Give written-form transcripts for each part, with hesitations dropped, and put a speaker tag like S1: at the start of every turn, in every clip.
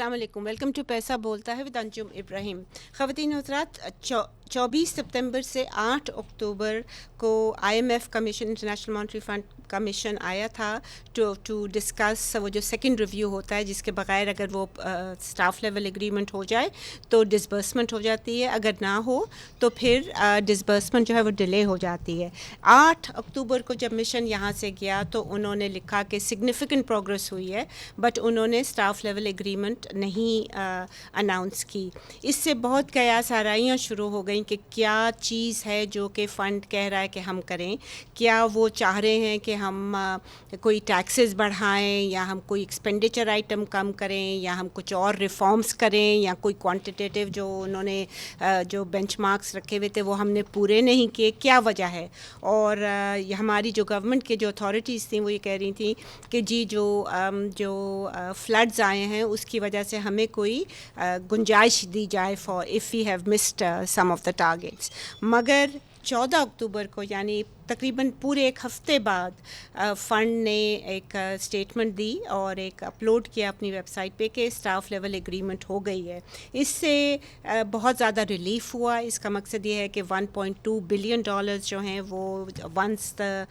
S1: السلام علیکم، welcome to پیسہ بولتا ہے ود انجم ابراہیم. خواتین حضرات، 24 سپتمبر سے 8 اکتوبر کو IMF commission, international monetary fund commission آیا تھا ٹو ڈسکس وہ جو سیکنڈ ریویو ہوتا ہے جس کے بغیر اگر وہ اسٹاف لیول ایگریمنٹ ہو جائے تو ڈسبرسمنٹ ہو جاتی ہے، اگر نہ ہو تو پھر ڈسبرسمنٹ جو ہے وہ ڈیلے ہو جاتی ہے. 8 اکتوبر کو جب مشن یہاں سے گیا تو انہوں نے لکھا کہ سگنیفیکنٹ پروگرس ہوئی ہے، بٹ انہوں نے اسٹاف لیول ایگریمنٹ نہیں اناؤنس کی. اس سے بہت قیاس آرائیاں شروع ہو گئیں کہ کیا چیز ہے جو کہ فنڈ کہہ رہا ہے کہ ہم کریں. کیا وہ چاہ رہے ہیں کہ ہم کوئی ٹیکسز بڑھائیں، یا ہم کوئی ایکسپینڈیچر آئٹم کم کریں، یا ہم کچھ اور ریفارمز کریں، یا کوئی کوانٹیٹیو جو انہوں نے جو بینچ مارکس رکھے ہوئے تھے وہ ہم نے پورے نہیں کیے. کیا وجہ ہے؟ اور ہماری جو گورنمنٹ کے جو اتھارٹیز تھیں وہ یہ کہہ رہی تھیں کہ جی جو فلڈز آئے ہیں اس کی وجہ سے ہمیں کوئی گنجائش دی جائے for if we have missed some of the targets. مگر 14 اکتوبر کو، یعنی تقریباً پورے ایک ہفتے بعد، فنڈ نے ایک اسٹیٹمنٹ دی اور ایک اپلوڈ کیا اپنی ویب سائٹ پہ کہ اسٹاف لیول ایگریمنٹ ہو گئی ہے. اس سے بہت زیادہ ریلیف ہوا. اس کا مقصد یہ ہے کہ $1.2 بلین جو ہیں وہ once the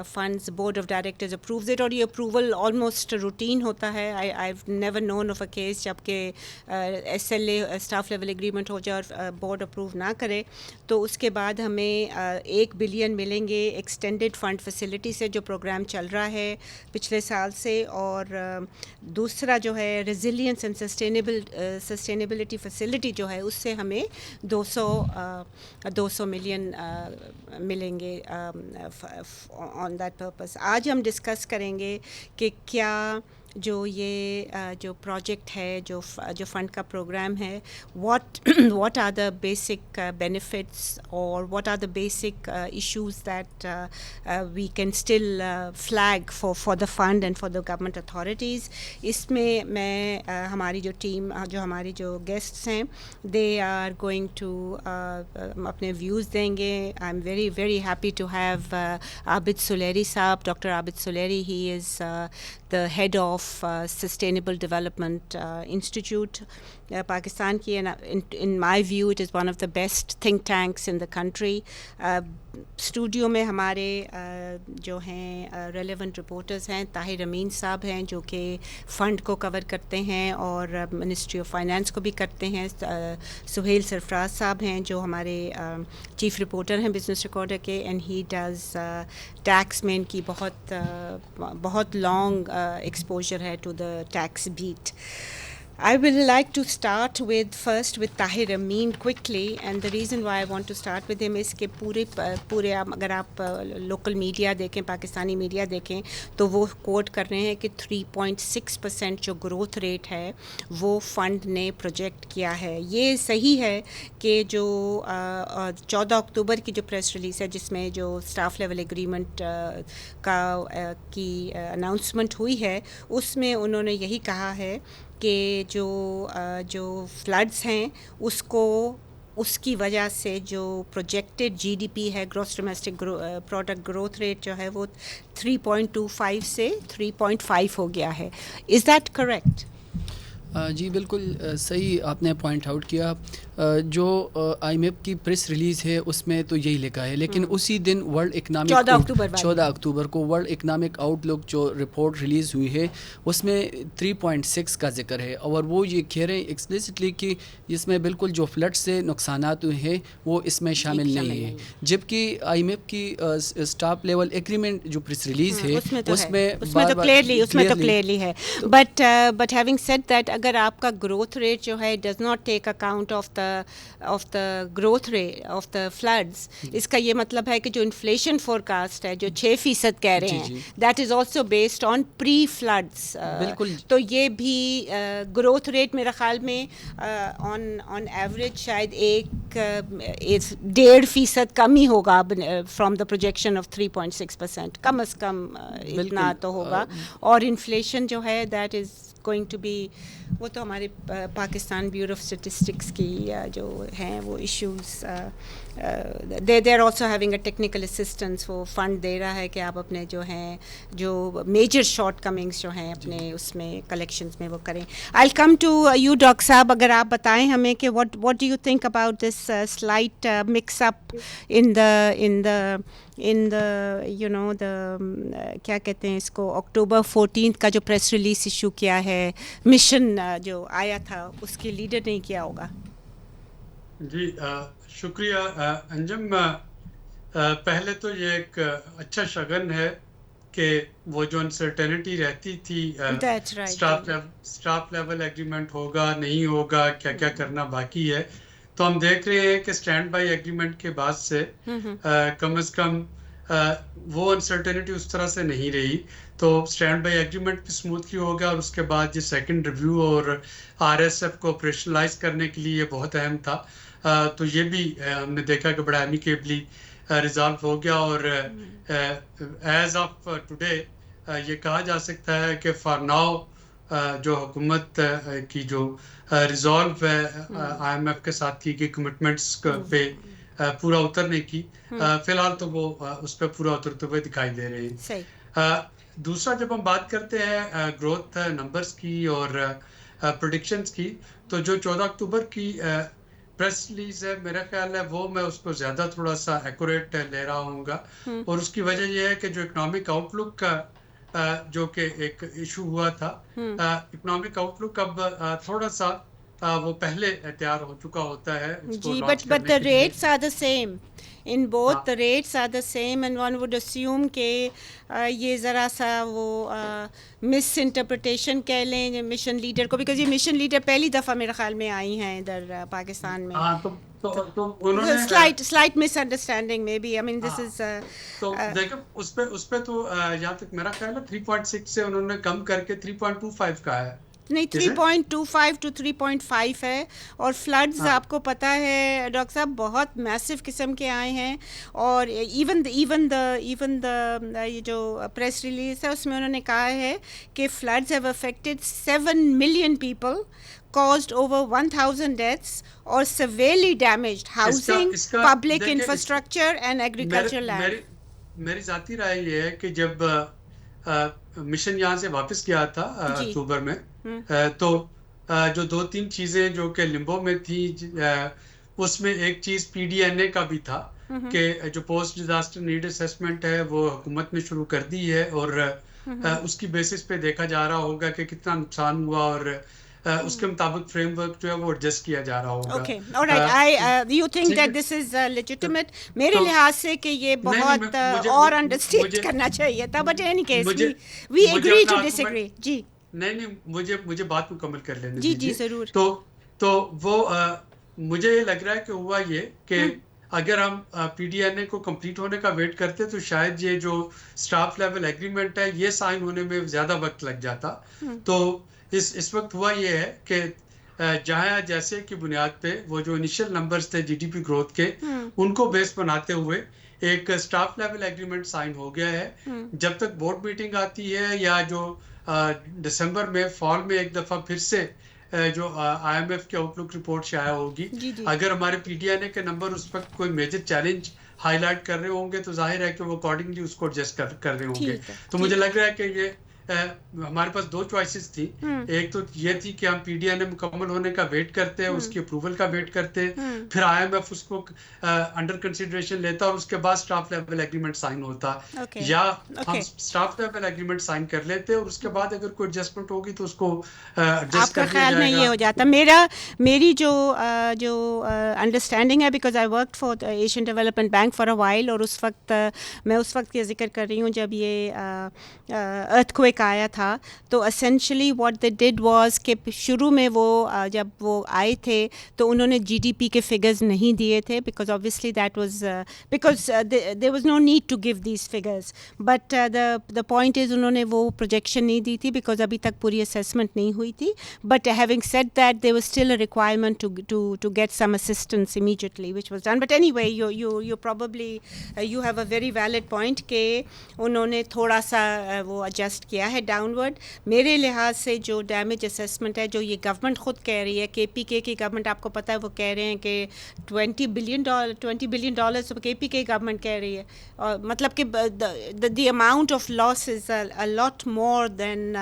S1: funds board of directors approves it, اور یہ اپروول آلموسٹ روٹین ہوتا ہے. I have never known of a case جب کہ SLA اسٹاف لیول ایگریمنٹ ہو جائے اور بورڈ اپروو نہ کرے. تو اس کے بعد ہمیں $1 بلین ملیں گے ایکسٹینڈڈ فنڈ فیسلٹی سے، جو پروگرام چل رہا ہے پچھلے سال سے. اور دوسرا جو ہے ریزیلینس اینڈ سسٹینیبلٹی فیسلٹی جو ہے اس سے ہمیں 200 ملین ملیں گے آن دیٹ پرپز. آج ہم ڈسکس کریں گے کہ کیا جو پروجیکٹ ہے، جو فنڈ کا پروگرام ہے، what are the basic benefits or what are the basic issues that we can still flag for the fund and for the government authorities. اس میں ہماری جو ٹیم، جو ہماری جو گیسٹس ہیں، they are going to اپنے views دیں گے. I'm very very happy to have عابد سلیری صاحب، doctor Abid Suleri. He is the head of Sustainable Development Institute Pakistan کی. In my view it is one of the best think tanks in the country. Studio میں ہمارے جو ہیں relevant reporters ہیں، طاہر امین صاحب ہیں جو کہ فنڈ کو کور کرتے ہیں اور منسٹری آف فائنانس کو بھی کرتے ہیں. سہیل سرفراز صاحب ہیں جو ہمارے چیف رپورٹر ہیں بزنس ریکارڈر کے، اینڈ ہی ڈز ٹیکس میں ان کی بہت لانگ ایکسپوجر ہے to the tax beat. I will like to start first with Tahir Amin quickly, and the reason why I want to start with him is کہ پورے اگر آپ local media دیکھیں، پاکستانی میڈیا دیکھیں، تو وہ کوٹ کر رہے ہیں کہ 3.6% جو گروتھ ریٹ ہے وہ فنڈ نے پروجیکٹ کیا ہے. یہ صحیح ہے کہ جو 14 اکتوبر کی جو پریس ریلیز ہے جس میں جو اسٹاف لیول ایگریمنٹ کی اناؤنسمنٹ ہوئی ہے، اس میں انہوں نے یہی کہا ہے کہ جو فلڈز ہیں اس کی وجہ سے جو پروجیکٹڈ GDP ہے، gross domestic product growth rate جو ہے وہ 3.25 سے 3.5 ہو گیا ہے. Is that correct?
S2: جی بالکل صحیح آپ نے پوائنٹ آؤٹ کیا. جو IMF کی پریس ریلیز ہے اس میں تو یہی لکھا ہے، لیکن اسی دن ورلڈ اکنامک 14 اکتوبر کو ورلڈ اکنامک آؤٹ لک جو رپورٹ ریلیز ہوئی ہے اس میں 3.6 کا ذکر ہے، اور وہ یہ کہہ رہے ہیں ایکسپلیسٹلی کہ اس میں بالکل جو فلڈ سے نقصانات ہوئے ہیں وہ اس میں شامل نہیں ہیں. جبکہ IMF کی اسٹاف لیول ایگریمنٹ جو پریس ریلیز ہے اس میں تو
S1: کلیئرلی ہے. بٹ ہیونگ سیڈ دیٹ، اگر آپ کا گروتھ ریٹ جو ہے does not take account of the growth rate of the floods, اس کا یہ مطلب ہے کہ جو انفلیشن فور کاسٹ ہے جو 6% کہہ رہے ہیں، that is also based on pre floods. تو یہ بھی گروتھ ریٹ میرا خیال میں آن ایوریج شاید 1.5% کم ہی ہوگا فرام دا پروجیکشن آف 3.6%، کم از کم اتنا تو ہوگا. اور انفلیشن جو ہے that is going to be, وہ تو ہمارے پاکستان بیورو آف اسٹیٹسٹکس کی جو ہیں وہ issues they are also having a technical assistance, وہ فنڈ دے رہا ہے کہ آپ اپنے جو ہیں جو میجر شارٹ کمنگس جو ہیں اپنے اس میں کلیکشنز میں وہ کریں. I'll come to you doctor صاحب, اگر آپ بتائیں ہمیں کہ what do you think about this slight mix up in the you know the کیا کہتے ہیں اس کو, October 14th کا جو پریس ریلیز ایشو کیا ہے, مشن جو آیا تھا اس کی لیڈر نہیں کیا ہوگا.
S3: جی شکریہ انجم. پہلے تو یہ ایک اچھا شگن ہے کہ وہ جو انسرٹینٹی رہتی تھی اسٹاف لیول ایگریمنٹ ہوگا نہیں ہوگا, کیا کیا کرنا باقی ہے, تو ہم دیکھ رہے ہیں کہ اسٹینڈ بائی ایگریمنٹ کے بعد سے کم از کم وہ انسرٹینٹی اس طرح سے نہیں رہی. تو اسٹینڈ بائی ایگریمنٹ بھی اسموتھلی ہوگا, اور اس کے بعد یہ سیکنڈ ریویو اور RSF کو آپریشنلائز کرنے کے لیے یہ بہت اہم تھا. تو یہ بھی ہم نے دیکھا کہ بڑا ایمیکیبلی ریزالو ہو گیا, اور ایز آف ٹوڈے یہ کہا جا سکتا ہے کہ فار ناؤ جو حکومت کی جو ریزالو ہے IMF کے ساتھ کی گئی کمٹمنٹس پہ پورا اترنے کی, فی الحال تو وہ اس پہ پورا اترتے ہوئے دکھائی دے رہے ہیں. دوسرا, جب ہم بات کرتے ہیں گروتھ نمبرز کی اور پریڈکشنز کی, تو جو 14 اکتوبر کی پریس ریلیز ہے میرا خیال ہے وہ میں اس کو زیادہ تھوڑا سا ایکوریٹ لے رہا ہوں گا, اور اس کی وجہ یہ ہے کہ جو اکنامک آؤٹ لک کا جو کہ ایک ایشو ہوا تھا, اکنامک آؤٹ لک اب تھوڑا سا وہ پہلے تیار ہو چکا ہوتا ہے.
S1: جی, but the rates are the same in both, the rates are the same, and one would assume کہ یہ ذرا سا وہ مس انٹرپریٹیشن کہہ لیں مشن لیڈر کو, بیکاز یہ مشن لیڈر پہلی دفعہ میرے خیال میں آئی ہیں ادھر پاکستان میں. slight misunderstanding maybe, I mean this is
S3: تو دیکھیں اس پہ تو یہاں تک میرا خیال ہے 3.6 سے انہوں نے کم کر کے 3.25 کا ہے,
S1: نہیں 3.25 to 3.5 ہے. اور فلڈز آپ کو پتہ ہے ڈاکٹر صاحب بہت میسو قسم کے آئے ہیں, اور ایون دا یہ جو پریس ریلیز ہے اس میں انہوں نے کہا ہے کہ floods have affected 7 million people, caused over 1,000 deaths, or severely damaged housing, public infrastructure and agricultural land.
S3: میری ذاتی رائے یہ ہے کہ جب مشن یہاں سے واپس گیا تھا اکتوبر میں, تو جو 2-3 چیزیں جو کہ لمبو میں تھی, اس میں ایک چیز PDNA کا بھی تھا کہ جو پوسٹ ڈیزاسٹر نیڈ اسیسمنٹ ہے وہ حکومت نے شروع کر دی ہے, اور اس کی بیسس پہ دیکھا جا رہا ہوگا کہ کتنا نقصان ہوا, اور اس کے مطابق فریم ورک جو ہے وہ ایڈجسٹ کیا جا رہا ہوگا.
S1: Okay, all right. You think that this is legitimate? میرے لحاظ سے کہ یہ بہت اور انڈرسٹینڈ کرنا چاہیے تھا, but in any case we agree to disagree. جی
S3: نہیں, مجھے بات مکمل کر لینے
S1: دیجیے. جی ضرور.
S3: تو وہ مجھے یہ لگ رہا ہے کہ ہوا یہ کہ اگر ہم PDNA کو کمپلیٹ ہونے کا ویٹ کرتے تو شاید یہ جو اسٹاف لیول ایگریمنٹ ہے یہ سائن ہونے میں زیادہ وقت لگ جاتا. تو اس وقت ہوا یہ ہے کہ جہاں جیسے کی بنیاد پہ وہ جو انیشل نمبرز تھے GDP گروتھ کے, ان کو بیس بناتے ہوئے ایک اسٹاف لیول ایگریمنٹ سائن ہو گیا ہے. جب تک بورڈ میٹنگ آتی ہے یا جو دسمبر میں فال میں ایک دفعہ پھر سے جو IMF کی آؤٹ لک رپورٹ شائع ہوگی, اگر ہمارے PDNA کے نمبر اس وقت کوئی میجر چیلنج ہائی لائٹ کر رہے ہوں گے تو ظاہر ہے کہ وہ اکارڈنگلی اس کو ایڈجسٹ کر رہے ہوں گے. تو مجھے لگ رہا ہے کہ یہ ہمارے پاس 2 چوائسیز تھی. ایک تو یہ تھی کہ ہم PDNA مکمل ہونے کا ویٹ کرتے, اس کی اپروول کا ویٹ کرتے, پھر IMF اس کو انڈر کنسیڈریشن لیتا اور اس کے بعد اسٹاف لیول ایگریمنٹ سائن ہوتا, یا ہم اسٹاف لیول ایگریمنٹ سائن کر لیتے اور اس کے بعد اگر کوئی ایڈجسٹمنٹ ہوگی تو اس کو
S1: آپ کا خیال میں یہ ہو جاتا. میری جو انڈرسٹینڈنگ ہے, because I work for Asian development bank for a while, اور اس وقت میں اس وقت کا ذکر کر رہی ہوں جب یہ ارتھکویک آیا تھا, تو اسینشلی واٹ دے ڈڈ واز کہ شروع میں وہ جب وہ آئے تھے تو انہوں نے GDP کے فگرز نہیں دیے تھے, because obviously that was because there was no need to give these figures, but the point is انہوں نے وہ پروجیکشن نہیں دی تھی بیکاز ابھی تک پوری اسیسمنٹ نہیں ہوئی تھی. But having said that, there was still a requirement to get some assistance immediately, which was done. But anyway, you probably you have a very valid point کہ انہوں نے تھوڑا سا وہ adjust کیا گیا ہے ڈاؤنورڈ. میرے لحاظ سے جو ڈیمیج اسیسمنٹ ہے جو یہ گورنمنٹ خود کہہ رہی ہے, KPK کی گورنمنٹ, آپ کو پتہ ہے وہ کہہ رہے ہیں کہ $20 billion KPK گورنمنٹ کہہ رہی ہے, اور مطلب کہ the amount of loss is a lot more than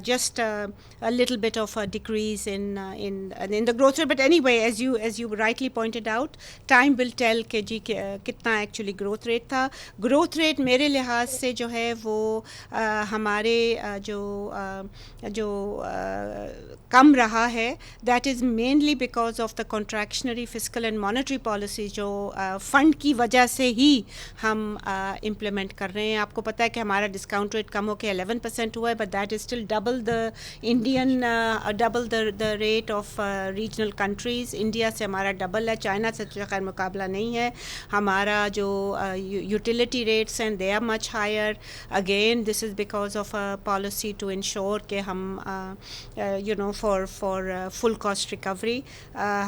S1: just a little bit of a decrease in the growth rate. But anyway, as you rightly pointed out, time will tell کہ جی کتنا actually growth rate تھا. Growth rate میرے لحاظ سے جو ہے وہ ہمارے جو کم رہا ہے, that is mainly because of the contractionary fiscal and monetary policy جو فنڈ کی وجہ سے ہی ہم امپلیمنٹ کر رہے ہیں. آپ کو پتہ ہے کہ ہمارا ڈسکاؤنٹ ریٹ کم ہو کے 11% ہوا ہے, but that is still double the Indian double the rate of regional countries. India سے ہمارا ڈبل ہے, چائنا سے خیر مقابلہ نہیں ہے. ہمارا جو یوٹیلیٹی ریٹس ہیں they are much higher. Again this is because of a policy to ensure کہ ہم فار فل کاسٹ ریکوری.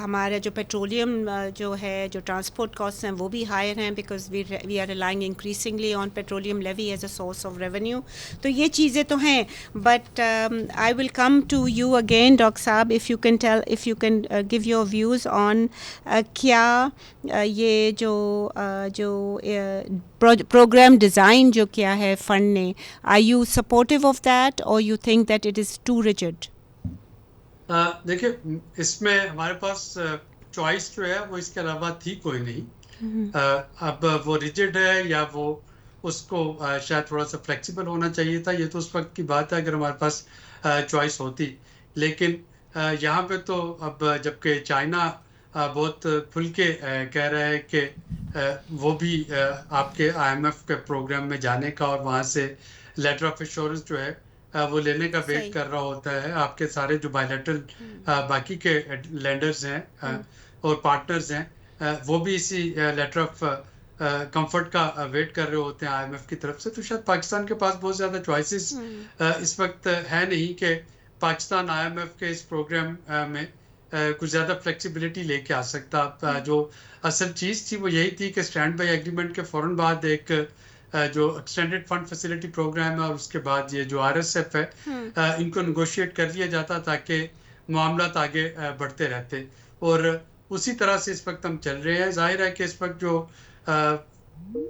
S1: ہمارا جو پیٹرولیم جو ہے, جو ٹرانسپورٹ کاسٹ ہیں وہ بھی ہائر ہیں, because we are relying increasingly on petroleum levy as a source of revenue. تو یہ چیزیں تو ہیں, but I will come to you again doctor صاحب, if you can give your views on کیا یہ جو پروگرام ڈیزائن جو کیا ہے فنڈ نے, are you supportive of that or you think that it is too rigid?
S3: دیکھیں اس میں ہمارے پاس چوائس جو ہے وہ اس کے علاوہ تھی کوئی نہیں. اب وہ ریجڈ ہے یا وہ اس کو شاید تھوڑا سا فلیکسیبل ہونا چاہیے تھا, یہ تو اس وقت کی بات ہے اگر ہمارے پاس چوائس ہوتی. لیکن یہاں پہ تو اب جبکہ چائنا بہت کھل کے کہہ رہا ہے کہ وہ بھی آپ کے IMF کے پروگرام میں جانے کا اور وہاں سے لیٹر آف ایشورنس جو ہے وہ لینے کا ویٹ کر رہا ہوتا ہے. آپ کے سارے جو بائیلیٹرل باقی کے لینڈرز ہیں اور پارٹنرز ہیں وہ بھی اسی لیٹر آف کمفرٹ کا ویٹ کر رہے ہوتے ہیں IMF کی طرف سے. تو شاید پاکستان کے پاس بہت زیادہ چوائسیز اس وقت ہے نہیں کہ پاکستان IMF کے اس پروگرام میں کچھ زیادہ فلیکسیبلٹی لے کے آ سکتا. جو اصل چیز تھی وہ یہی تھی کہ اسٹینڈ بائی ایگریمنٹ کے فوراً بعد ایک جو ایکسٹینڈڈ فنڈ فیسلٹی پروگرام ہے اور اس کے بعد یہ جو RSF ہے ان کو نیگوشیٹ کر لیا جاتا تاکہ معاملات آگے بڑھتے رہتے, اور اسی طرح سے اس وقت ہم چل رہے ہیں. ظاہر ہے کہ اس وقت جو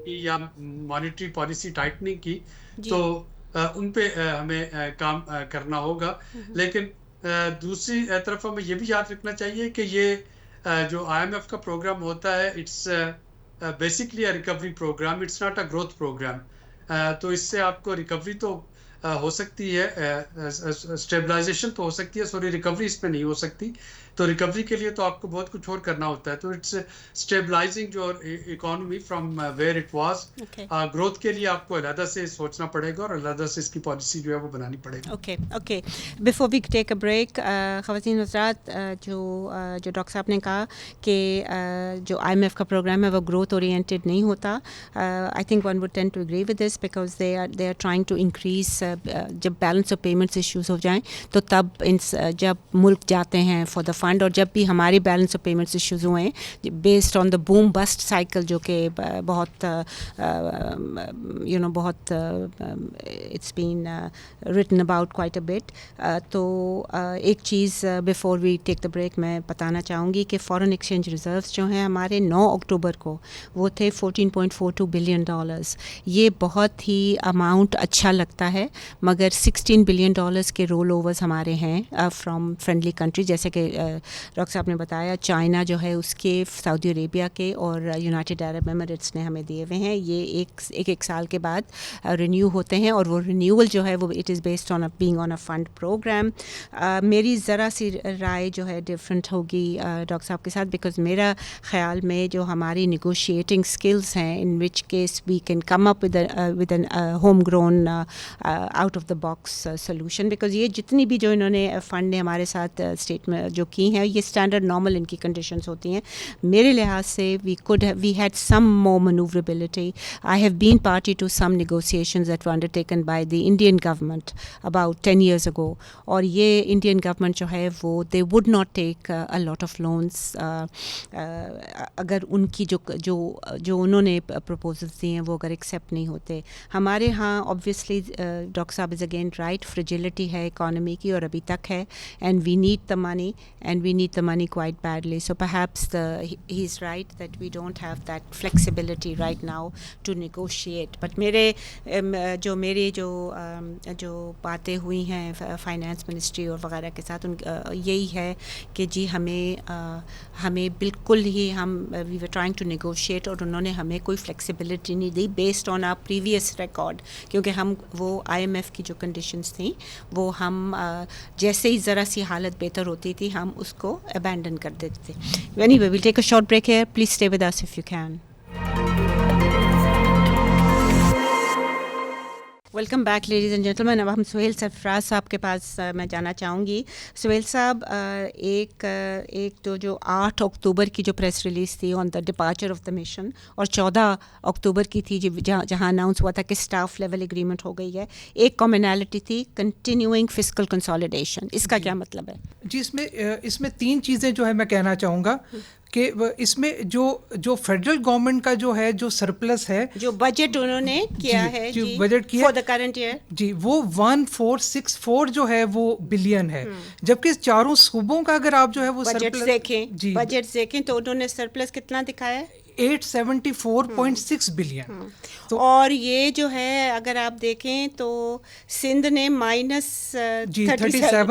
S3: یا مانیٹری پالیسی ٹائٹننگ کی تو ان پہ ہمیں کام کرنا ہوگا. لیکن دوسری طرف ہمیں یہ بھی یاد رکھنا چاہیے کہ یہ جو IMF کا پروگرام ہوتا ہے it's basically a recovery program, it's not a growth program. تو اس سے آپ کو ریکوری تو ہو سکتی ہے, اسٹیبلائزیشن تو ہو سکتی ہے, سوری ریکوری اس میں نہیں ہو سکتی. تو ریکوری کے لیے تو آپ کو بہت کچھ اور کرنا ہوتا ہے. تو اٹس اسٹیبلائزنگ جو economy from where it was. Growth کے لیے آپ کو علیحدہ سے سوچنا پڑے گا اور علیحدہ سے اس کی پالیسی جو ہے وہ بنانی پڑے گی.
S1: Okay before we take a break, خواتین حضرات, جو ڈاکٹر صاحب نے کہا کہ جو IMF کا پروگرام ہے وہ گروتھ اورینٹیڈ نہیں ہوتا. I think one would tend to agree with this because they are trying to increase. جب بیلنس آف پیمنٹس ایشوز ہو جائیں تو تب جب ملک جاتے ہیں فار دا فنڈ, اور جب بھی ہمارے بیلنس آف پیمنٹس ایشوز ہوئے ہیں based on the boom bust cycle جو کہ بہت بہت it's been written about quite a bit. تو ایک چیز before we take the break میں بتانا چاہوں گی کہ فارن ایکسچینج ریزروز جو ہیں ہمارے 9 اکتوبر کو وہ تھے $14.42 بلین. یہ بہت ہی اماؤنٹ اچھا لگتا ہے, مگر $16 بلین کے رول اوورز ہمارے ہیں فرام فرینڈلی کنٹری, جیسے کہ ڈاکٹر صاحب نے بتایا چائنا جو ہے اس کے, سعودی عربیہ کے اور یونائٹیڈ عرب ایمریٹس نے ہمیں دیے ہوئے ہیں. یہ ایک سال کے بعد رینیو ہوتے ہیں, اور وہ رینیول جو ہے وہ it is based on being on a fund program. میری ذرا سی رائے جو ہے ڈفرینٹ ہوگی ڈاکٹر صاحب کے ساتھ, بیکاز میرا خیال میں جو ہماری نیگوشیٹنگ اسکلس ہیں in which case we can come up with an home grown out of the box solution, because یہ جتنی بھی جو انہوں نے فنڈ نے ہمارے ساتھ اسٹیٹ میں جو کی ہوتی ہیں, یہ اسٹینڈرڈ نارمل ان کی کنڈیشنز ہوتی ہیں. میرے لحاظ سے we had some more manoeuvrability. I have been party to some negotiations that were undertaken by the Indian government about 10 years ago, اور یہ انڈین گورنمنٹ جو ہے وہ they would not take a lot of loans اگر ان کی جو انہوں نے پروپوزلس دیے ہیں وہ اگر ایکسیپٹ نہیں ہوتے. ہمارے ہاں آبویسلی ڈاکٹر صاحب از اگین رائٹ, فریجلٹی ہے اکانومی کی اور ابھی تک ہے, and we need the money quite badly. So perhaps he is right that we don't have that flexibility right now to negotiate. But میری جو باتیں ہوئی ہیں فائنانس منسٹری اور وغیرہ کے ساتھ یہی ہے کہ جی ہمیں بالکل ہی we were trying to negotiate, اور انہوں نے ہمیں کوئی فلیکسیبلٹی نہیں دی based on our previous record, کیونکہ ہم وہ IMF کی جو کنڈیشنز تھیں وہ ہم جیسے ہی ذرا سی حالت بہتر ہوتی تھی ہم اس کو ابینڈن کر دیتے تھے. Anyway, we'll take a short break here. Please stay with us if you can. Welcome back ladies and gentlemen. اب ہم سہیل سرفراز صاحب کے پاس میں جانا چاہوں گی. سہیل صاحب, ایک تو جو 8 اکتوبر کی جو پریس ریلیز تھی آن دا ڈپارچر آف دا مشن, اور 14 اکتوبر کی تھی جہاں اناؤنس ہوا تھا کہ اسٹاف لیول ایگریمنٹ ہو گئی ہے, ایک کامنالٹی تھی کنٹینیوئنگ فسکل کنسالیڈیشن. اس کا کیا مطلب ہے؟
S4: جی, اس میں 3 چیزیں جو ہے میں کہنا چاہوں گا کہ اس میں جو فیڈرل گورنمنٹ کا جو ہے جو سرپلس ہے,
S1: جو بجٹ انہوں نے کیا ہے
S4: جو بجٹ کیا
S1: فار دا کرنٹ ایئر,
S4: جی وہ 1464 جو ہے وہ بلین ہے, جبکہ چاروں صوبوں کا اگر آپ جو ہے وہ
S1: بجٹ دیکھیں تو انہوں نے سرپلس کتنا دکھایا ہے
S4: 874.6 بلین.
S1: اور یہ جو ہے اگر آپ دیکھیں تو سندھ نے -37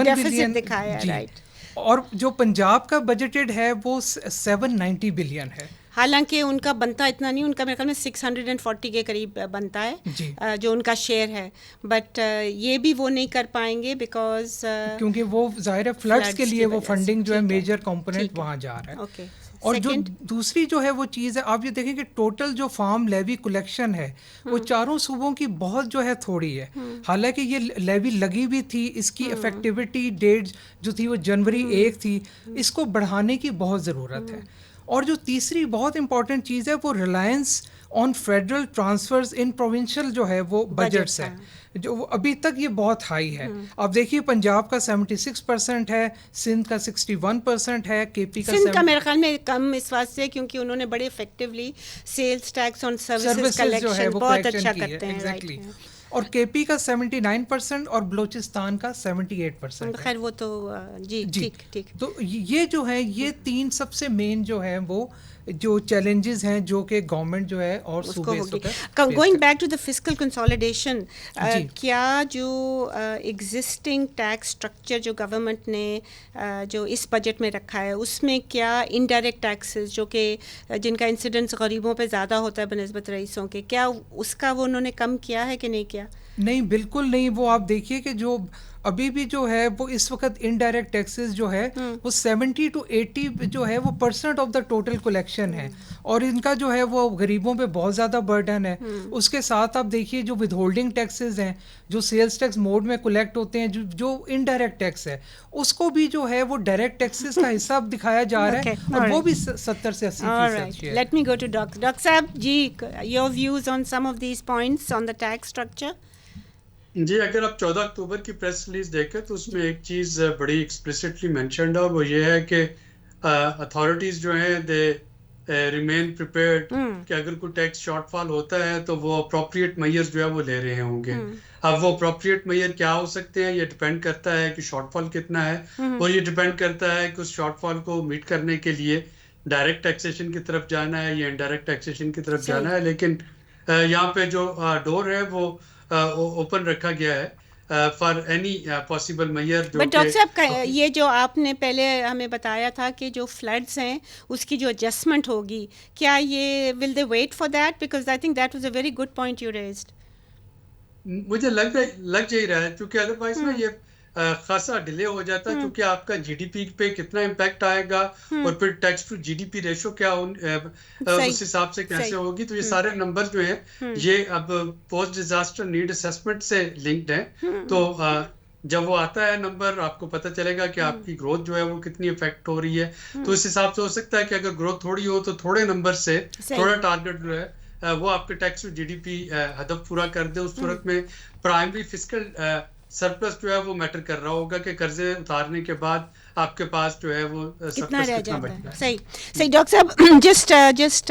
S1: ڈیفیسٹ دکھایا ہے, رائٹ.
S4: اور جو پنجاب کا بجٹڈ ہے وہ 790 بلین ہے.
S1: حالانکہ ان کا بنتا اتنا نہیں, ان کا میرے خیال میں 640 کے قریب بنتا ہے جو ان کا شیئر ہے, بٹ یہ بھی وہ نہیں کر پائیں گے بیکاز
S4: کیونکہ وہ ظاہر ہے فلڈس کے لیے وہ فنڈنگ جو ہے میجر کمپوننٹ وہاں جا رہا ہے.
S1: اوکے.
S4: اور جو دوسری جو ہے وہ چیز ہے, آپ یہ دیکھیں کہ ٹوٹل جو فارم لیوی کلیکشن ہے وہ چاروں صوبوں کی بہت جو ہے تھوڑی ہے, حالانکہ یہ لیوی لگی بھی تھی, اس کی افیکٹیوٹی ڈیٹ جو تھی وہ جنوری 1 تھی, اس کو بڑھانے کی بہت ضرورت ہے. اور جو تیسری بہت امپورٹنٹ چیز ہے وہ reliance on federal transfers in provincial جو ہے وہ بجٹس ہے, جو ابھی تک یہ بہت ہائی ہے. آپ دیکھیے پنجاب کا 76% ہے, سندھ کا 61% ہے, KP کا
S1: سندھ کا میرے خیال میں کم اس واسطے کیونکہ انہوں نے بڑے effectively sales tax on services collection بہت اچھا کرتے ہیں.
S4: اور KP کا 79% اور بلوچستان کا 78%.
S1: خیر وہ تو جی ٹھیک.
S4: تو یہ جو ہے یہ 3 سب سے مین جو ہے وہ جو چیلنجز ہیں جو کہ گورنمنٹ جو ہے اور صوبے
S1: going back to the fiscal consolidation, کیا جو ایگزسٹنگ ٹیکس اسٹرکچر جو گورنمنٹ نے جو اس بجٹ میں رکھا ہے اس میں کیا انڈائریکٹ ٹیکسز جو کہ جن کا انسیڈنس غریبوں پہ زیادہ ہوتا ہے بنسبت رئیسوں کے, کیا اس کا وہ انہوں نے کم کیا ہے کہ نہیں کیا؟
S4: نہیں, بالکل نہیں. وہ آپ دیکھیے کہ جو ابھی بھی جو ہے وہ اس وقت انڈائریکٹ ٹیکسز جو ہے وہ 70 to 80 جو ہے وہ % آف دا ٹوٹل کلیکشن ہے, اور ان کا جو ہے وہ غریبوں پہ بہت زیادہ برڈن ہے. اس کے ساتھ آپ دیکھیے جو ود ہولڈنگ ٹیکسز ہیں جو سیلز ٹیکس موڈ میں کلیکٹ ہوتے ہیں, جو انڈائریکٹ ٹیکس ہے اس کو بھی جو ہے وہ ڈائریکٹ ٹیکسز کا حصہ دکھایا جا رہا ہے, اور وہ بھی 70 سے 80%.
S1: Let me go to doctor صاحب جی, your views on some of these points on the tax structure.
S3: جی, اگر آپ 14 اکتوبر کی پریس ریلیز دیکھیں تو اس میں ایک چیز بڑی ایکسپلیسٹلی مینشنڈ ہے, اور وہ یہ ہے کہ اتھارٹیز جو ہیں دے ریمین پریپیئرڈ کہ اگر کوئی ٹیکس شارٹ فال ہوتا ہے تو وہ اپروپریٹ میئرز جو ہے وہ لے رہے ہوں گے. اب وہ اپروپریٹ میئر کیا ہو سکتے ہیں یہ ڈپینڈ کرتا ہے کہ شارٹ فال کتنا ہے, اور یہ ڈپینڈ کرتا ہے کہ اس شارٹ فال کو میٹ کرنے کے لیے ڈائریکٹ ٹیکسیشن کی طرف جانا ہے یا انڈائریکٹ ٹیکسیشن کی طرف جانا ہے. لیکن یہاں پہ جو ڈور ہے وہ اوپن رکھا گیا ہے for any possible measure.
S1: But doctor صاحب یہ جو آپ نے پہلے ہمیں بتایا تھا کہ جو فلڈس ہیں اس کی جو ایڈجسٹمنٹ ہوگی, کیا یہ will they wait for that, because I think that was a very good point you raised.
S3: مجھے لگ جا رہا ہے کیونکہ ادروائز نا یہ خاصا ڈیلے ہو جاتا ہے, کیونکہ آپ کا GDP پہ کتنا امپیکٹ آئے گا اور پھر ٹیکس ٹو GDP ریشو کیا اس حساب سے کیسے ہوگی. تو یہ سارے نمبر جو ہیں یہ اب پوسٹ ڈیزاسٹر نیڈ اسیسمنٹ سے لنکڈ ہیں. تو جب وہ آتا ہے نمبر آپ کو پتہ چلے گا کہ آپ کی گروتھ جو ہے وہ کتنی افیکٹ ہو رہی ہے. تو اس حساب سے ہو سکتا ہے کہ اگر گروتھ تھوڑی ہو تو تھوڑے نمبر سے تھوڑا ٹارگٹ جو ہے وہ آپ کے tax to G D P ہدف پورا کر دے. اس صورت میں پرائمری فسکل سرپلس جو ہے وہ میٹر کر رہا ہوگا کہ قرضے اتارنے کے بعد آپ کے پاس جو ہے وہ
S1: کتنا رہ جاتا ہے. صحیح ڈاکٹر صاحب, جسٹ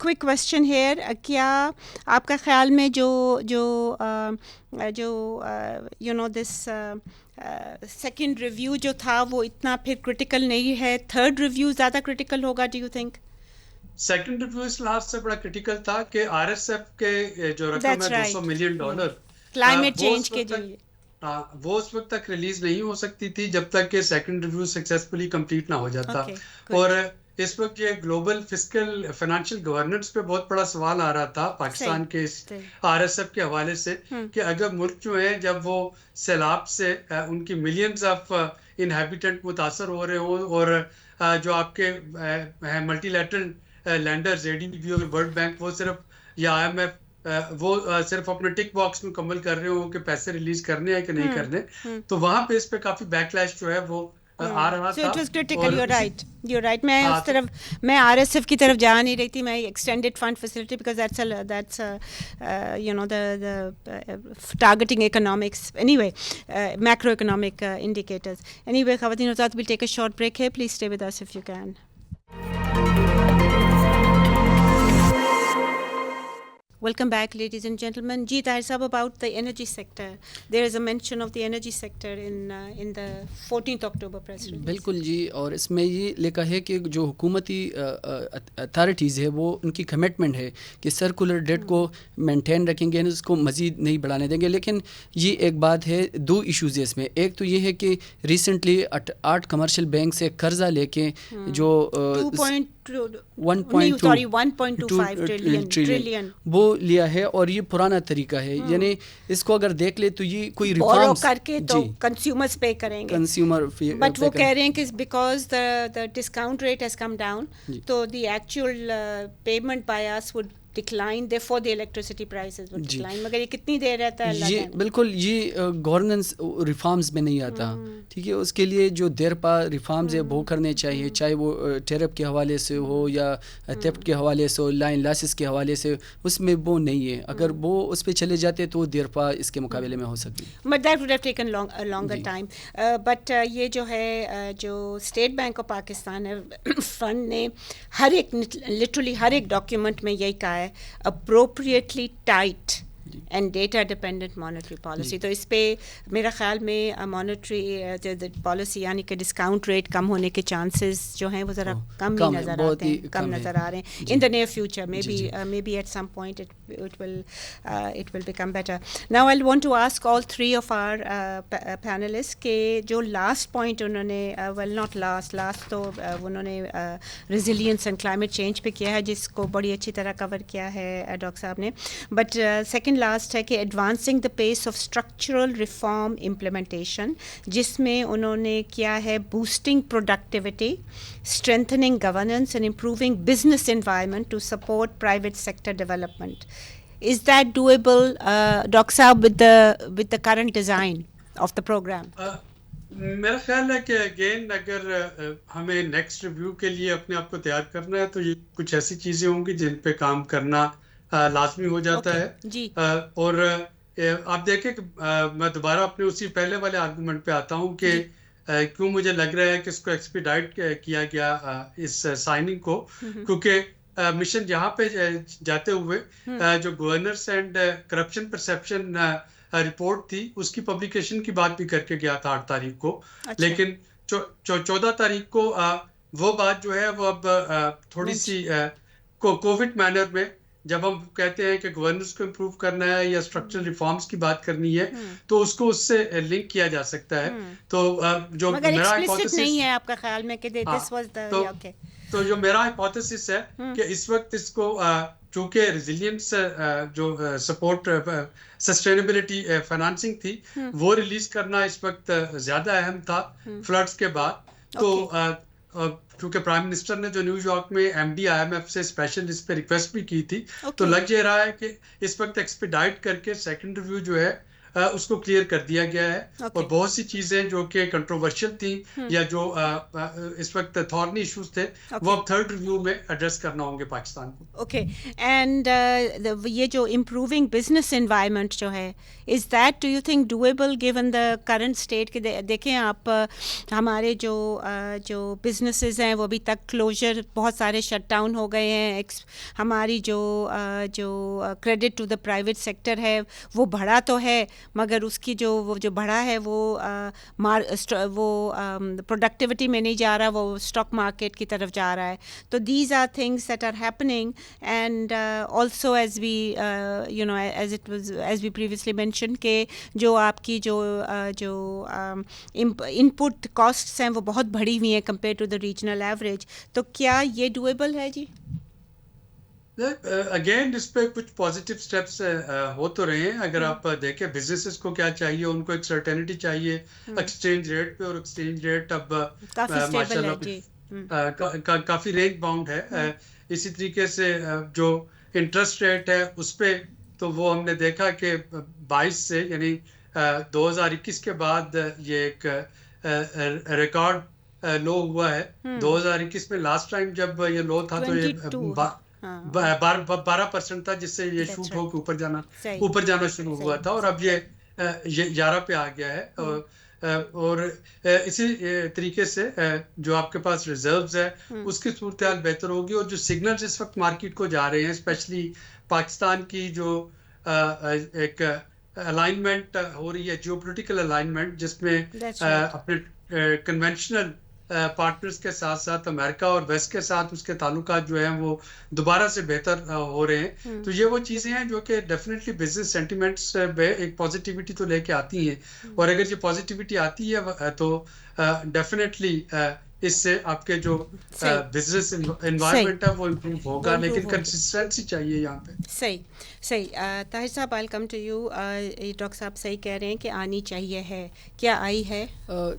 S1: کوئک کویسچن ہیئر, کیا آپ کا خیال میں جو you know this second review جو تھا وہ اتنا پھر کرٹیکل نہیں ہے, تھرڈ ریویو زیادہ کرٹیکل ہوگا, do you think?
S3: Second review اس لحاظ سے بڑا کرٹیکل تھا کہ آر ایس ایف کے جو رقم ہے $200 ملین
S1: کلائمیٹ چینج کے لیے
S3: وہ اس وقت تک ریلیز نہیں ہو سکتی تھی جب تک کہ سیکنڈ ریویو سکسیسفلی کمپلیٹ نہ ہو جاتا. اور اس وقت یہ گلوبل فسکل فائنینشیل گورننس پہ بہت بڑا سوال آ رہا تھا پاکستان کے آر ایس ایف کے حوالے سے کہ اگر ملک جو ہیں جب وہ سیلاب سے ان کی ملینز آف انہیبیٹنٹ متاثر ہو رہے ہوں اور جو آپ کے ملٹی لیٹرل لینڈرز اے ڈی بی اور ورلڈ بینک وہ صرف یا آئی ایم ایف وہ صرف اپنے ٹک باکس مکمل کر رہے ہوں کہ پیسے ریلیز کرنے ہیں کہ نہیں کرنے, تو وہاں پہ اس پہ کافی بیک لیش جو ہے وہ آ رہا تھا.
S1: So it was critical, you're right. میں اس طرف میں آر ایس ایف کی طرف جا نہیں رہی تھی, میں extended fund facility because that's you know the targeting economics anyway, macroeconomic indicators. Anyway, خواتین و حضرات, we'll take a short break here. Please stay with us if you can. Welcome back, ladies and gentlemen. Ji Tahir Sahab, about the energy sector. There is a mention of the energy sector in the 14th October press release.
S2: بالکل جی, اور اس میں یہ لکھا ہے کہ جو حکومتی authorities ہے وہ ان کی کمٹمنٹ ہے کہ سرکولر ڈیٹ کو مینٹین رکھیں گے, اس کو مزید نہیں بڑھانے دیں گے. لیکن یہ ایک بات ہے, دو ایشوز ہے اس میں. ایک تو یہ ہے کہ ریسنٹلی 8 کمرشل بینک سے قرضہ لے کے جو 1.25 ٹریلین وہ لیا ہے, اور یہ پرانا طریقہ ہے. یعنی اس کو اگر دیکھ لے تو یہ کوئی ریفارمز
S1: کر کے تو کنزیومرز پے کریں گے,
S2: کنزیومر,
S1: بٹ وہ کہہ رہے ہیں کہ because the discount rate has come down, تو the actual payment by us would decline, therefore the electricity prices would decline. مگر یہ کتنی دیر رہتا ہے؟
S2: یہ بالکل یہ گورننس ریفارمز میں نہیں آتا, ٹھیک ہے. اس کے لیے جو دیر پا ریفارمز ہے وہ کرنے چاہیے, چاہے وہ ٹیرف کے حوالے سے ہو یا تھیفٹ کے حوالے سے ہو, لائن لاسز کے حوالے سے, اس میں وہ نہیں ہے. اگر وہ اس پہ چلے جاتے تو دیر پا اس کے مقابلے میں ہو سکتی.
S1: But that would have taken longer time. But یہ جو ہے جو اسٹیٹ بینک آف پاکستان ہے فنڈ نے ہر ایک لٹرلی ہر ایک ڈاکیومنٹ میں یہی کہا ہے appropriately tight and data dependent monetary policy. تو اس پہ میرا خیال میں monetary policy یعنی کہ ڈسکاؤنٹ ریٹ کم ہونے کے چانسز جو ہیں وہ ذرا کم ہی نظر آتے ہیں, کم نظر آ رہے ہیں. In the near future, maybe at some point it will become better. Now I'll want to ask all three of our panelists کہ جو last point انہوں نے well not last تو انہوں نے resilience and climate change پہ کیا ہے, جس کو بڑی اچھی طرح کور کیا ہے ڈاکٹر صاحب نے. بٹ سیکنڈ لاسٹ ہے کہ advancing the pace of structural reform implementation, جس میں انہوں نے کیا ہے boosting productivity, strengthening governance and improving business environment to support private sector development. Is that doable doctor صاحب with the current design of the program?
S3: میرا خیال ہے کہ اگین اگر ہمیں نیکسٹ ریویو کے لیے اپنے آپ کو تیار کرنا ہے تو یہ کچھ ایسی چیزیں ہوں گی جن پہ کام کرنا لازمی ہو جاتا ہے. اور آپ دیکھیں کہ میں دوبارہ اپنے اسی پہلے والے آرگومنٹ پہ آتا ہوں کہ کیوں مجھے لگ رہا ہے کہ اس کو ایکسپیڈائٹ کیا گیا اس سائننگ کو, کیونکہ مشن جہاں پہ جاتے ہوئے جو governance and corruption perception report تھی اس کی پبلیکیشن کی بات بھی کر کے گیا تھا 8 تاریخ کو. لیکن 14 تاریخ کو وہ بات جو ہے وہ اب تھوڑی سی کووڈ مینر میں جب ہم کہتے ہیں کہ گورننس کو امپروو کرنا ہے یا اسٹرکچرل ریفارمز کی بات کرنی ہے تو اس کو اس سے لنک کیا جا سکتا ہے. تو جو میرا ہائپوتھیسس نہیں ہے آپ کا خیال میں کہ دس واز دی تو جو میرا ہائپوتھیسس ہے کہ اس وقت اس کو چونکہ ریزیلینس جو سپورٹ سسٹینیبلٹی فائنانسنگ تھی وہ ریلیز کرنا اس وقت زیادہ اہم تھا فلڈس کے بعد. تو کیونکہ پرائم منسٹر نے جو نیو یارک میں M D I M F سے اسپیشل اس پہ ریکویسٹ بھی کی تھی, تو لگ یہ رہا ہے کہ اس وقت ایکسپیڈائٹ کر کے سیکنڈ ریویو جو ہے اس کو کلیئر کر دیا گیا ہے اور بہت سی چیزیں جو کہ کنٹروورشل تھیں یا جو اس وقت تھارنی ایشوز تھے وہ اب تھرڈ ریویو میں ایڈریس کرنا ہوں گے پاکستان کو.
S1: اوکے اینڈ یہ جو امپروونگ بزنس انوائرمنٹ جو ہے is that do you think doable given the current state کہ دیکھیں آپ ہمارے جو بزنسز ہیں وہ ابھی تک کلوزر بہت سارے شٹ ڈاؤن ہو گئے ہیں. ہماری جو credit to the private sector ہے وہ بڑھا تو ہے مگر اس کی جو بڑھا ہے وہ پروڈکٹیوٹی میں نہیں جا رہا, وہ اسٹاک مارکیٹ کی طرف جا رہا ہے. تو these are things that are happening and also as we previously mention کہ جو آپ کی جو ان پٹ کاسٹس ہیں وہ بہت بڑھی ہوئی ہیں compare to the regional average. تو کیا یہ ڈویبل ہے جی؟
S3: اگین اس پہ کچھ پازیٹیو اسٹیپس ہو تو رہے ہیں. اگر آپ دیکھیں بزنسز کو کیا چاہیے, ان کو ایک سرٹینٹی چاہیے ایکسچینج ریٹ پہ, اور ایکسچینج ریٹ اب ماشاء اللہ کافی رینج باؤنڈ ہے. اسی طریقے سے جو انٹرسٹ ریٹ ہے اس پہ تو وہ ہم نے دیکھا کہ 22 سے یعنی 2021 کے بعد یہ ایک ریکارڈ لو ہوا ہے. 2021 میں لاسٹ ٹائم جب یہ لو تھا تو یہ 12% تھا, جس سے یہ شوٹ ہو کے اوپر جانا شروع ہوا تھا, اور اب یہ 11 پہ آ گیا ہے. اور اسی طریقے سے جو آپ کے پاس ریزروز ہے اس کی صورتحال بہتر ہوگی, اور جو سگنلز اس وقت مارکیٹ کو جا رہے ہیں اسپیشلی پاکستان کی جو ایک الائنمنٹ ہو رہی ہے, جیو پولیٹیکل الائنمنٹ, جس میں اپنے کنونشنل پارٹنرز کے ساتھ ساتھ امریکہ اور ویسٹ کے ساتھ اس کے تعلقات جو ہیں وہ دوبارہ سے بہتر ہو رہے ہیں. تو یہ وہ چیزیں ہیں جو کہ ڈیفینیٹلی بزنس سینٹیمنٹس پہ ایک پازیٹیوٹی تو لے کے آتی ہیں, اور اگر یہ پازیٹیوٹی آتی ہے تو ڈیفینیٹلی اس سے آپ کے جو بزنس انوائرمنٹ ہے وہ امپروو ہوگا, لیکن کنسسٹنسی چاہیے یہاں پہ.
S1: صحیح. طاہر صاحب آئی کم ٹو یو. ڈاکٹر صاحب صحیح کہہ رہے ہیں کہ آنی چاہیے ہے, کیا آئی ہے؟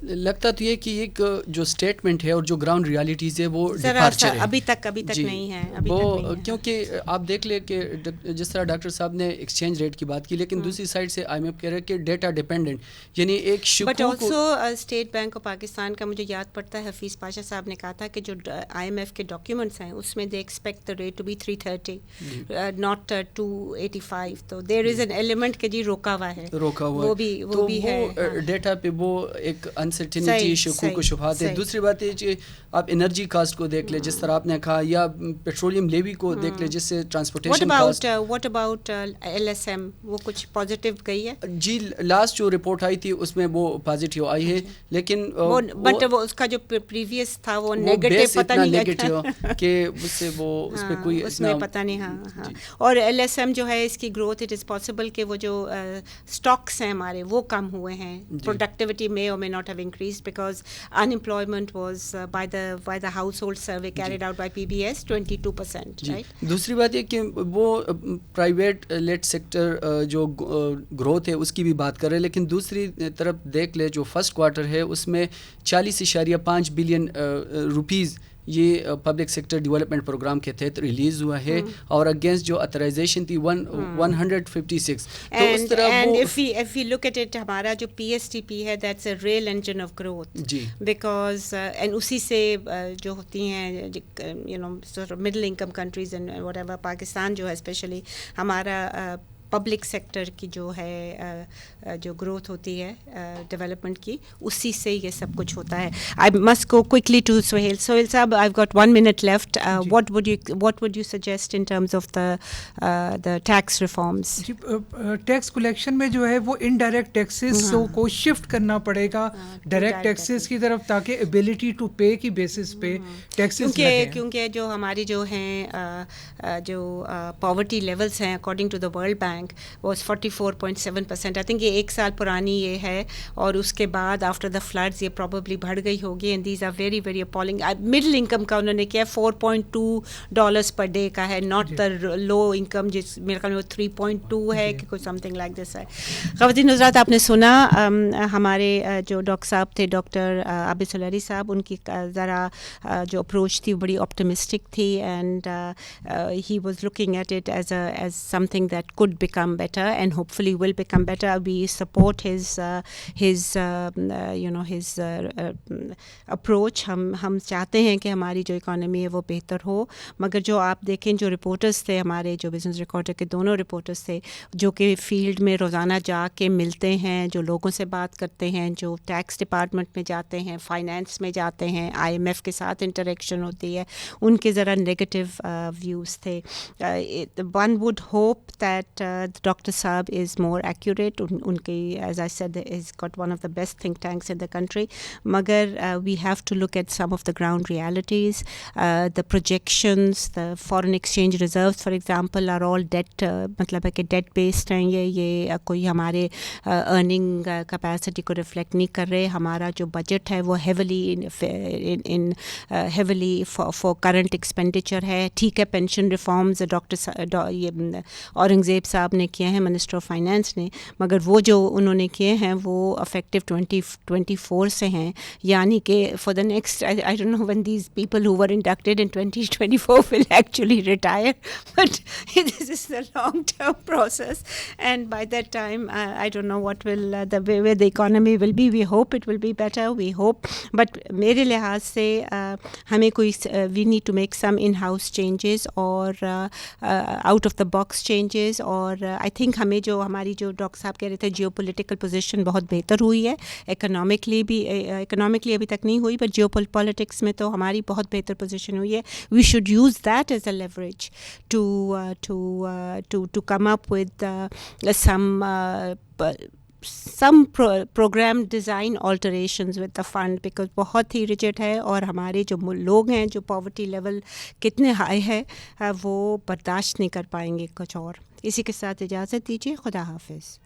S2: لگتا تو یہ کہ ایک جو اسٹیٹمنٹ ہے اور جو گراؤنڈ ریالٹیز ہے وہ ڈپارچر ہے,
S1: ابھی تک نہیں ہے
S2: وہ, کیونکہ آپ دیکھ لیں کہ جس طرح ڈاکٹر صاحب نے ایکسچینج ریٹ کی بات کی, لیکن دوسری سائڈ سے آئی ایم ایف کہہ رہے ہیں کہ ڈیٹا ڈیپینڈنٹ, یعنی ایک
S1: but also state bank of Pakistan کا مجھے یاد پڑتا ہے حفیظ پاشا صاحب نے کہا تھا کہ جو آئی ایم ایف کے ڈاکیومنٹس ہیں اس میں they expect the rate to be 330 not 285. تو دیر از این ایلیمنٹ کہ جی روکا ہوا ہے, وہ بھی ہے
S2: ڈیٹا پہ وہ ایک انسرٹینٹی, شکوک و شبہات ہے. دوسری بات یہ کہ آپ انرجی کاسٹ کو دیکھ لیں جس طرح آپ نے کہا, یا پیٹرولیم لیوی کو دیکھ لیں جس سے transportation cost.
S1: What about LSM, وہ کچھ پازیٹیو گئی ہے
S2: جی؟ لاسٹ جو رپورٹ آئی تھی اس میں وہ پازیٹیو آئی ہے, لیکن
S1: بٹ وہ اس کا جو پریویس تھا وہ نیگیٹو پتہ نہیں
S2: نیگیٹو کہ اس سے وہ اس پہ کوئی
S1: اس میں پتہ نہیں. ہاں. اور LSM جو ہے اس کی گروتھ اٹ از پاسبل کہ وہ جو اسٹاکس ہیں ہمارے وہ کم ہوئے ہیں, پروڈکٹیوٹی میں اور may not have increased because unemployment was by the household survey carried out by PBS 22%, right?
S2: دوسری بات یہ کہ وہ پرائیویٹ لیٹ سیکٹر جو گروتھ ہے اس کی بھی بات کر رہے ہیں, لیکن دوسری طرف دیکھ لے جو فرسٹ کوارٹر ہے اس میں 40.5 بلین روپیز یہ پبلک سیکٹر ڈیولپمنٹ پروگرام کے تحت ریلیز ہوا ہے, اور اگینسٹ جو اتھرائزیشن تھی 156. تو اس طرح
S1: and if we look at it, ہمارا جو PSTP ہے that's a real engine of growth
S2: G,
S1: because and اسی سے جو ہوتی ہیں you know sort of middle income countries and whatever, Pakistan جو ہے اسپیشلی ہمارا پبلک سیکٹر کی جو ہے جو گروتھ ہوتی ہے ڈیولپمنٹ کی, اسی سے یہ سب کچھ ہوتا ہے. I must go quickly to Sohail. Sohail صاحب, I got 1 minute left. what would you suggest in terms of the tax reforms?
S4: جی, ٹیکس کلیکشن میں جو ہے وہ انڈائریکٹ ٹیکسز کو شفٹ کرنا پڑے گا ڈائریکٹ ٹیکسز کی طرف, تاکہ ایبلٹی ٹو پے کی بیسس پہ ٹیکسز لگیں.
S1: کیونکہ جو ہماری جو ہیں جو پاورٹی لیولس ہیں according to the World Bank was 44.7%. I think یہ 1 سال پرانی یہ ہے, اور اس کے بعد آفٹر دا فلڈز یہ پروبیبلی بڑھ گئی ہوگی. And these are very very appalling. Middle income کا انہوں نے کیا $4.2 پر ڈے کا ہے, ناٹ دا لو انکم جس میرے خیال میں 3.2 ہے کہ کوئی سم تھنگ لائک دس ہے. خواتین حضرات, آپ نے سنا ہمارے جو ڈاکٹر صاحب تھے, ڈاکٹر عابد سولری صاحب, ان کی ذرا جو اپروچ تھی بڑی آپٹمسٹک تھی, and he was looking at it as something that could become become better and hopefully will become better. We support his approach. ہم چاہتے ہیں کہ ہماری جو اکانومی ہے وہ بہتر ہو, مگر جو آپ دیکھیں جو رپورٹرز تھے ہمارے, جو بزنس ریکارڈر کے دونوں رپورٹرز تھے جو کہ فیلڈ میں روزانہ جا کے ملتے ہیں, جو لوگوں سے بات کرتے ہیں, جو ٹیکس ڈپارٹمنٹ میں جاتے ہیں, فائنینس میں جاتے ہیں, IMF کے ساتھ انٹریکشن ہوتی ہے, ان کے ذرا نگیٹو ویوز تھے. One would hope that doctor صاحب از مور ایکوریٹ. ان کی as I said is got one of the best think tanks in the country, مگر we have to look at some of the ground realities. The projections, the foreign exchange reserves for example are all debt, مطلب ہے کہ debt based ہیں. یہ کوئی ہمارے earning capacity کو reflect نہیں کر رہے. ہمارا جو budget ہے وہ heavily for current expenditure ہے. ٹھیک ہے pension reforms ڈاکٹر اورنگزیب صاحب نے کیے ہیں, منسٹر آف فائنانس نے, مگر وہ جو انہوں نے کیے ہیں وہ effective 2024 سے ہیں, یعنی کہ for the next I don't know when these people who were inducted in 2024 will actually retire, but this is a long term process and by that time I don't know what will where the economy will be. We hope it will be better, we hope, but میرے لحاظ سے ہمیں کوئی we need to make some in-house changes اور out of the box changes, اور I think ہمیں جو ہماری جو ڈاکٹر صاحب کہہ رہے تھے جیو پولیٹیکل پوزیشن بہت بہتر ہوئی ہے. اکنامکلی ابھی تک نہیں ہوئی, but جیو پالیٹکس میں تو ہماری بہت بہتر پوزیشن ہوئی ہے. We should use that as a leverage to come up with some program design alterations with the fund, because بہت ہی rigid ہے اور ہمارے جو لوگ ہیں جو poverty level کتنے ہائی ہے وہ برداشت نہیں کر پائیں گے کچھ اور. اسی کے ساتھ اجازت دیجیے, خدا حافظ.